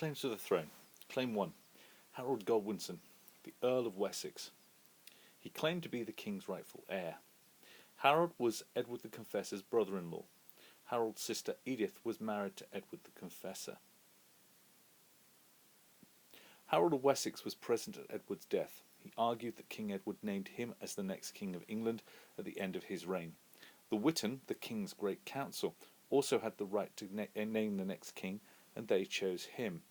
Claims to the throne. Claim 1. Harold Godwinson, the Earl of Wessex. He claimed to be the king's rightful heir. Harold was Edward the Confessor's brother-in-law. Harold's sister Edith was married to Edward the Confessor. Harold of Wessex was present at Edward's death. He argued that King Edward named him as the next king of England at the end of his reign. The Witan, the king's great council, also had the right to name the next king, and they chose him.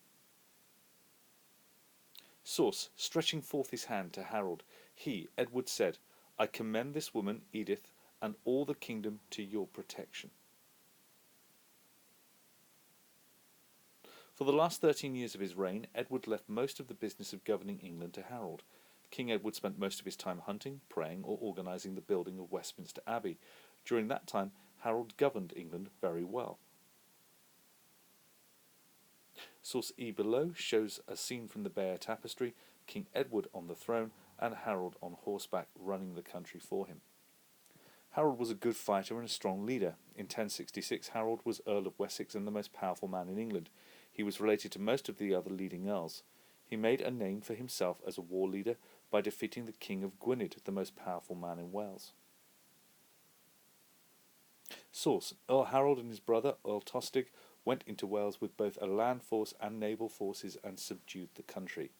Source: stretching forth his hand to Harold, he, Edward, said, "I commend this woman, Edith, and all the kingdom to your protection." For the last 13 years of his reign, Edward left most of the business of governing England to Harold. King Edward spent most of his time hunting, praying, or organising the building of Westminster Abbey. During that time, Harold governed England very well. Source E below shows a scene from the Bear Tapestry, King Edward on the throne, and Harold on horseback running the country for him. Harold was a good fighter and a strong leader. In 1066, Harold was Earl of Wessex and the most powerful man in England. He was related to most of the other leading earls. He made a name for himself as a war leader by defeating the King of Gwynedd, the most powerful man in Wales. Source: Earl Harold and his brother, Earl Tostig, went into Wales with both a land force and naval forces and subdued the country.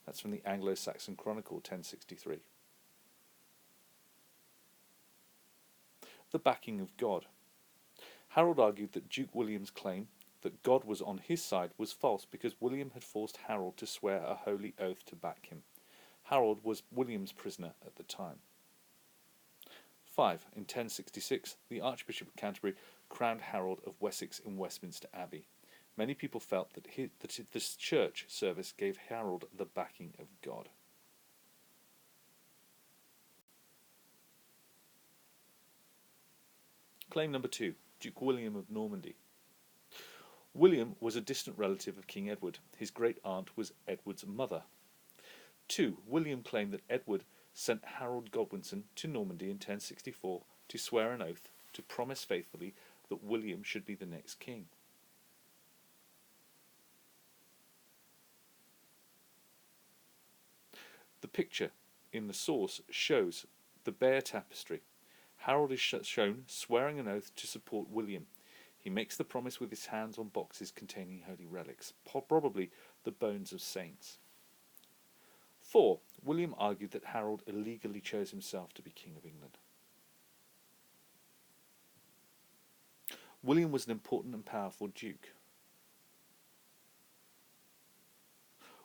That's from the Anglo-Saxon Chronicle, 1063. The backing of God. Harold argued that Duke William's claim that God was on his side was false because William had forced Harold to swear a holy oath to back him. Harold was William's prisoner at the time. 5. In 1066, the Archbishop of Canterbury crowned Harold of Wessex in Westminster Abbey. Many people felt that this church service gave Harold the backing of God. Claim number 2. Duke William of Normandy. William was a distant relative of King Edward. His great aunt was Edward's mother. 2. William claimed that Edward sent Harold Godwinson to Normandy in 1064 to swear an oath to promise faithfully that William should be the next king. The picture in the source shows the Bear Tapestry. Harold is shown swearing an oath to support William. He makes the promise with his hands on boxes containing holy relics, probably the bones of saints. 4. William argued that Harold illegally chose himself to be King of England. William was an important and powerful duke.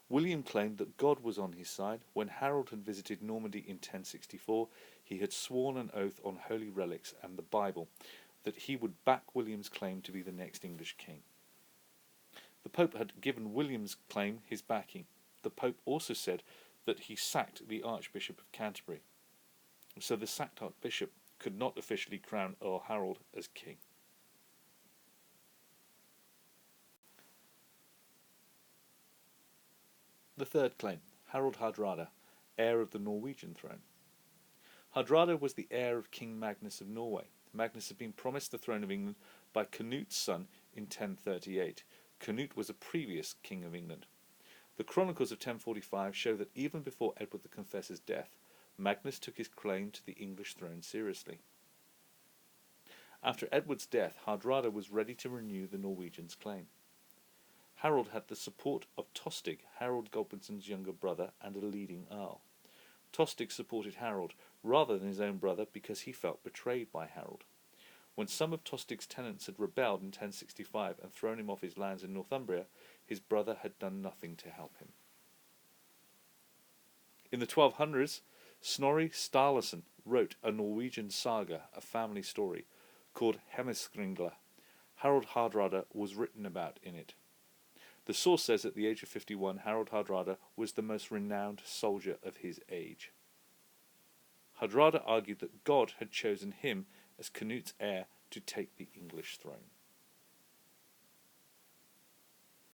William claimed that God was on his side. When Harold had visited Normandy in 1064, he had sworn an oath on holy relics and the Bible that he would back William's claim to be the next English king. The Pope had given William's claim his backing. The Pope also said that he sacked the Archbishop of Canterbury, so the sacked Archbishop could not officially crown Earl Harold as king. The third claim, Harald Hardrada, heir of the Norwegian throne. Hardrada was the heir of King Magnus of Norway. Magnus had been promised the throne of England by Canut's son in 1038. Canute was a previous king of England. The chronicles of 1045 show that even before Edward the Confessor's death, Magnus took his claim to the English throne seriously. After Edward's death, Hardrada was ready to renew the Norwegians' claim. Harold had the support of Tostig, Harold Godwinson's younger brother and a leading earl. Tostig supported Harold rather than his own brother because he felt betrayed by Harold. When some of Tostig's tenants had rebelled in 1065 and thrown him off his lands in Northumbria, his brother had done nothing to help him. In the 1200s, Snorri Sturluson wrote a Norwegian saga, a family story, called Hemeskringla. Harald Hardrada was written about in it. The source says at the age of 51, Harald Hardrada was the most renowned soldier of his age. Hardrada argued that God had chosen him as Canute's heir to take the English throne.